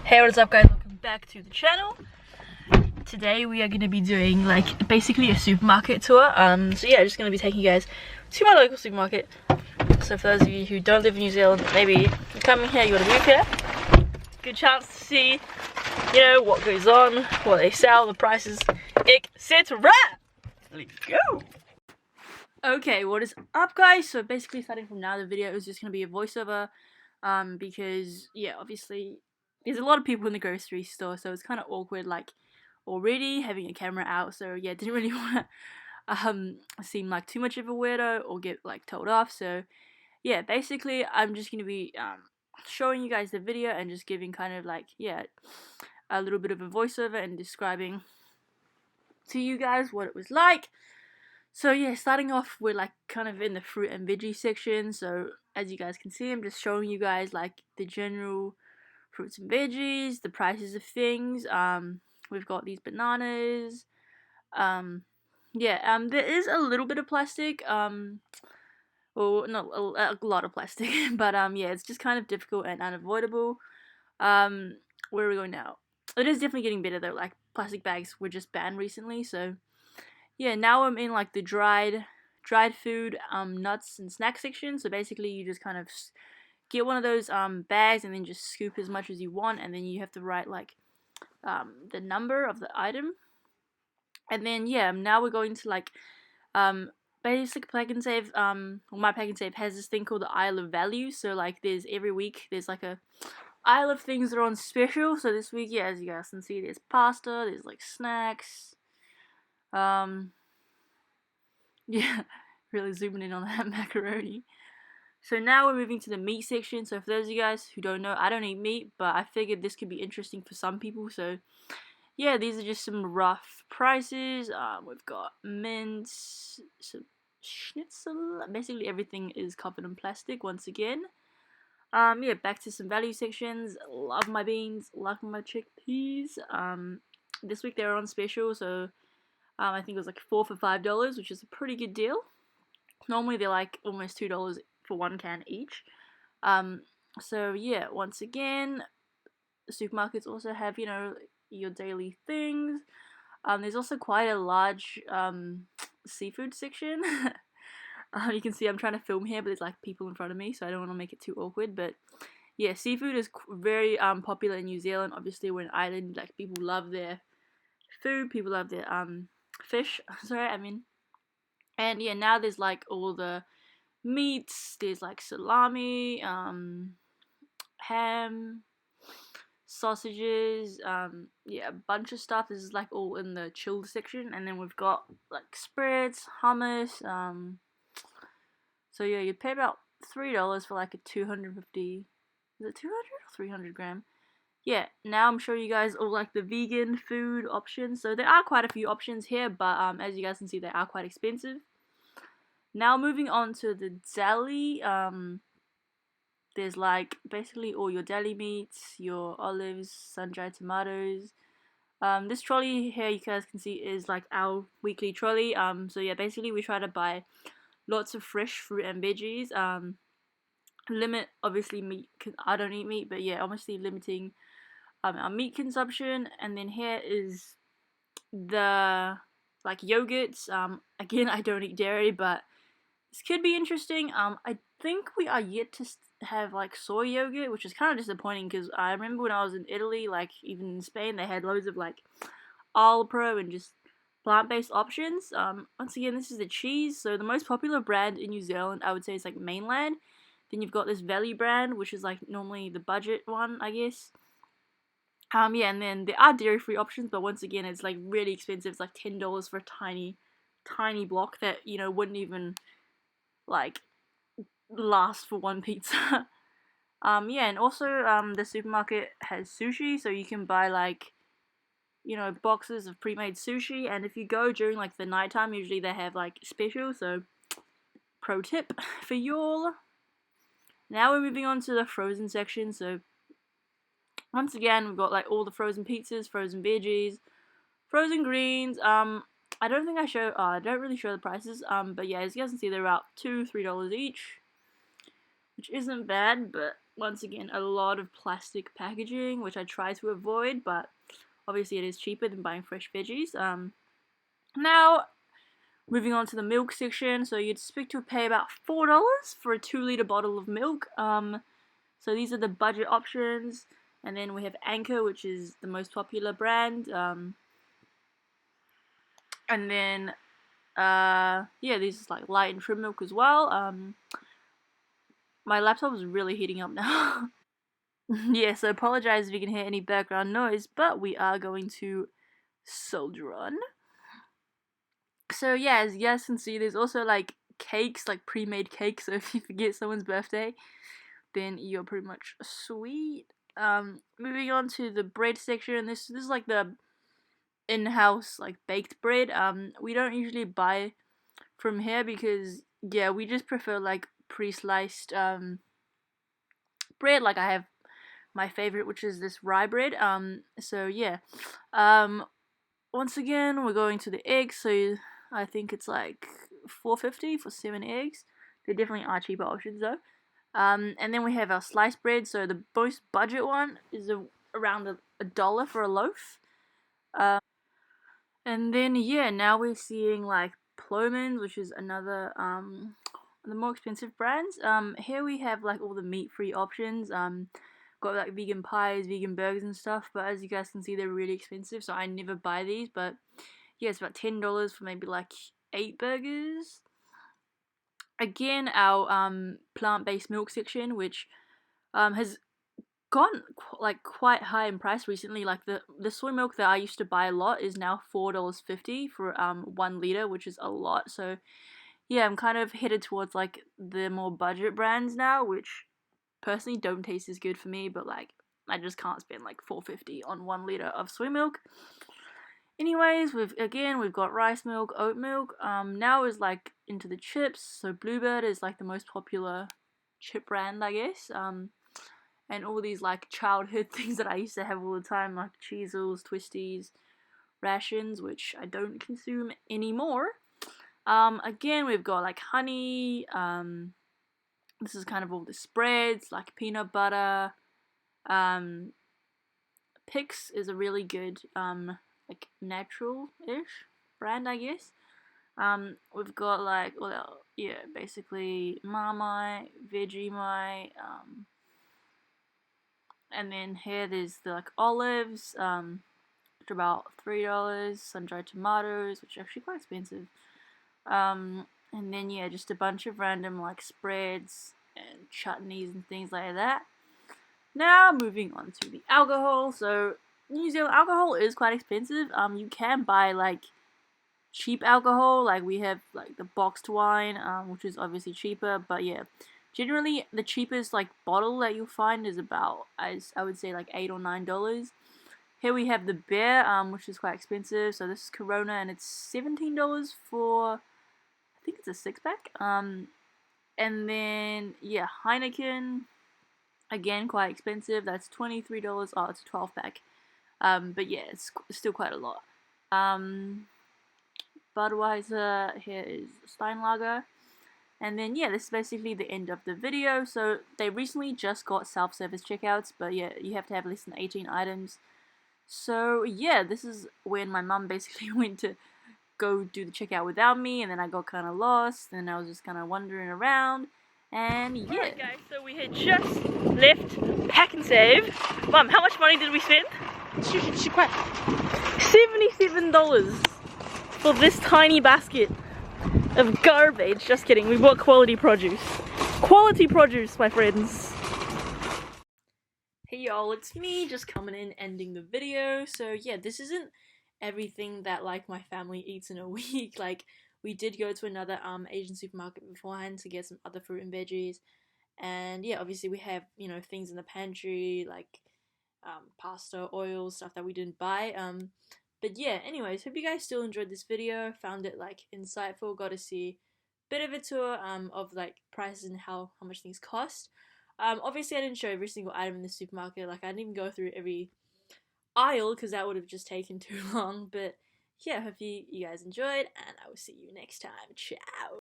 Hey, what's up guys, welcome back to the channel. Today we are going to be doing like basically a supermarket tour. So yeah, just going to be taking you guys to my local supermarket. So for those of you who don't live in New Zealand, maybe you're coming here, you want to move here, good chance to see, you know, what goes on, what they sell, the prices, etc. Let's go! Okay, what is up guys? So basically starting from now, the video is just going to be a voiceover, because yeah, obviously there's a lot of people in the grocery store, so it's kind of awkward, like, already having a camera out. So yeah, didn't really want to seem like too much of a weirdo or get like told off. So yeah, basically I'm just gonna be showing you guys the video and just giving kind of like, yeah, a little bit of a voiceover and describing to you guys what it was like. So yeah, starting off, we're like kind of in the fruit and veggie section. So as you guys can see, I'm just showing you guys like the general fruits and veggies, the prices of things. We've got these bananas. Yeah, there is a little bit of plastic. Or not a lot of plastic, but yeah, it's just kind of difficult and unavoidable. Where are we going now? It is definitely getting better though. Like, plastic bags were just banned recently, so yeah, now I'm in like the dried food, nuts and snack section. So basically you just kind of get one of those bags and then just scoop as much as you want, and then you have to write like the number of the item. And then yeah, now we're going to like basic Pack and Save. Well, my Pack and Save has this thing called the aisle of value. So like there's every week there's like a aisle of things that are on special. So this week, yeah, as you guys can see, there's pasta, there's like snacks. Yeah, really zooming in on that macaroni. So now we're moving to the meat section. So for those of you guys who don't know, I don't eat meat, but I figured this could be interesting for some people. So yeah, these are just some rough prices. We've got mince, some schnitzel. Basically everything is covered in plastic once again. Yeah, back to some value sections. Love my beans, love my chickpeas. This week they were on special, so I think it was like 4 for $5, which is a pretty good deal. Normally they're like almost $2 for one can each. So yeah, once again, supermarkets also have, you know, your daily things. There's also quite a large seafood section. You can see I'm trying to film here, but there's like people in front of me, so I don't want to make it too awkward. But yeah, seafood is very popular in New Zealand. Obviously, we're an island. Like, people love their food. People love their fish. Sorry, I mean. And yeah, now there's like all the meats. There's like salami, ham, sausages, yeah, a bunch of stuff. This is like all in the chilled section. And then we've got like spreads, hummus. So yeah, you'd pay about $3 for like a 250. Is it 200 or 300 gram? Yeah, now I'm showing you guys all like the vegan food options. So there are quite a few options here, but as you guys can see, they are quite expensive. Now moving on to the deli, there's like basically all your deli meats, your olives, sun-dried tomatoes. This trolley here, you guys can see, is like our weekly trolley. So yeah, basically we try to buy lots of fresh fruit and veggies. Limit obviously meat. I don't eat meat, but yeah, obviously limiting our meat consumption. And then here is the like yogurts. Again, I don't eat dairy, but this could be interesting. I think we are yet to have like soy yogurt, which is kind of disappointing because I remember when I was in Italy, like even in Spain, they had loads of like Alpro and just plant-based options. Once again, this is the cheese. So the most popular brand in New Zealand, I would say, is like Mainland. Then you've got this Value brand, which is like normally the budget one, I guess. Yeah, and then there are dairy-free options, but once again, it's like really expensive. It's like $10 for a tiny block that, you know, wouldn't even like last for one pizza. Yeah, and also the supermarket has sushi, so you can buy like, you know, boxes of pre-made sushi. And if you go during like the nighttime, usually they have like specials. So pro tip for y'all. Now we're moving on to the frozen section. So once again, we've got like all the frozen pizzas, frozen veggies, frozen greens. I don't think I don't really show the prices. But yeah, as you guys can see, they're about $2-3 each, which isn't bad. But once again, a lot of plastic packaging, which I try to avoid, but obviously it is cheaper than buying fresh veggies. Now, moving on to the milk section, so you'd expect to pay about $4 for a 2-liter bottle of milk. So these are the budget options, and then we have Anchor, which is the most popular brand, and then yeah, these is like light and trim milk as well. My laptop is really heating up now. Yeah, so apologize if you can hear any background noise, but we are going to soldier on. So yeah, as you guys can see, there's also like cakes, like pre-made cakes, so if you forget someone's birthday, then you're pretty much sweet. Moving on to the bread section, this is like the in-house like baked bread. We don't usually buy from here because yeah, we just prefer like pre-sliced bread. Like I have my favorite, which is this rye bread. So yeah. Once again, we're going to the eggs. So I think it's like $4.50 for 7 eggs. There definitely are cheaper options though. And then we have our sliced bread. So the most budget one is around a dollar for a loaf. And then yeah, now we're seeing like Plomans, which is another the more expensive brands. Here we have like all the meat-free options. Got like vegan pies, vegan burgers and stuff. But as you guys can see, they're really expensive, so I never buy these. But yeah, it's about $10 for maybe like 8 burgers. Again, our plant-based milk section, which has gone like quite high in price recently. Like the soy milk that I used to buy a lot is now $4.50 for 1 liter, which is a lot. So yeah, I'm kind of headed towards like the more budget brands now, which personally don't taste as good for me, but like I just can't spend like $4.50 on 1 liter of soy milk. Anyways, we've got rice milk, oat milk. Now is like into the chips. So Bluebird is like the most popular chip brand, I guess. And all these like childhood things that I used to have all the time, like Cheezels, Twisties, rations, which I don't consume anymore. Again, we've got like honey. This is kind of all the spreads, like peanut butter. Pix is a really good like natural-ish brand, I guess. We've got like, well, yeah, basically Marmite, Vegemite, and then here there's the like olives, which are about $3, sun-dried tomatoes, which are actually quite expensive. And then yeah, just a bunch of random like spreads and chutneys and things like that. Now moving on to the alcohol. So New Zealand alcohol is quite expensive. You can buy like cheap alcohol, like we have like the boxed wine, which is obviously cheaper, but yeah, generally the cheapest like bottle that you'll find is about, I would say, like $8 or $9. Here we have the beer, which is quite expensive. So this is Corona, and it's $17 for, I think it's a 6-pack. And then yeah, Heineken, again quite expensive. That's $23. Oh, it's a 12-pack. But yeah, it's still quite a lot. Budweiser, here is Steinlager. And then yeah, this is basically the end of the video. So they recently just got self-service checkouts, but yeah, you have to have less than 18 items. So yeah, this is when my mum basically went to go do the checkout without me, and then I got kind of lost, and I was just kind of wandering around, and yeah. Alright guys, so we had just left Pack and Save. Mum, how much money did we spend? $77 for this tiny basket of garbage. Just kidding, we bought quality produce. Quality produce, my friends. Hey y'all, it's me just coming in, ending the video. So yeah, this isn't everything that like my family eats in a week. Like we did go to another Asian supermarket beforehand to get some other fruit and veggies, and yeah, obviously we have, you know, things in the pantry like pasta, oil, stuff that we didn't buy. But yeah, anyways, hope you guys still enjoyed this video, found it like insightful, got to see a bit of a tour of like prices and how much things cost. Obviously I didn't show every single item in the supermarket, like I didn't even go through every aisle because that would have just taken too long. But yeah, hope you guys enjoyed, and I will see you next time. Ciao.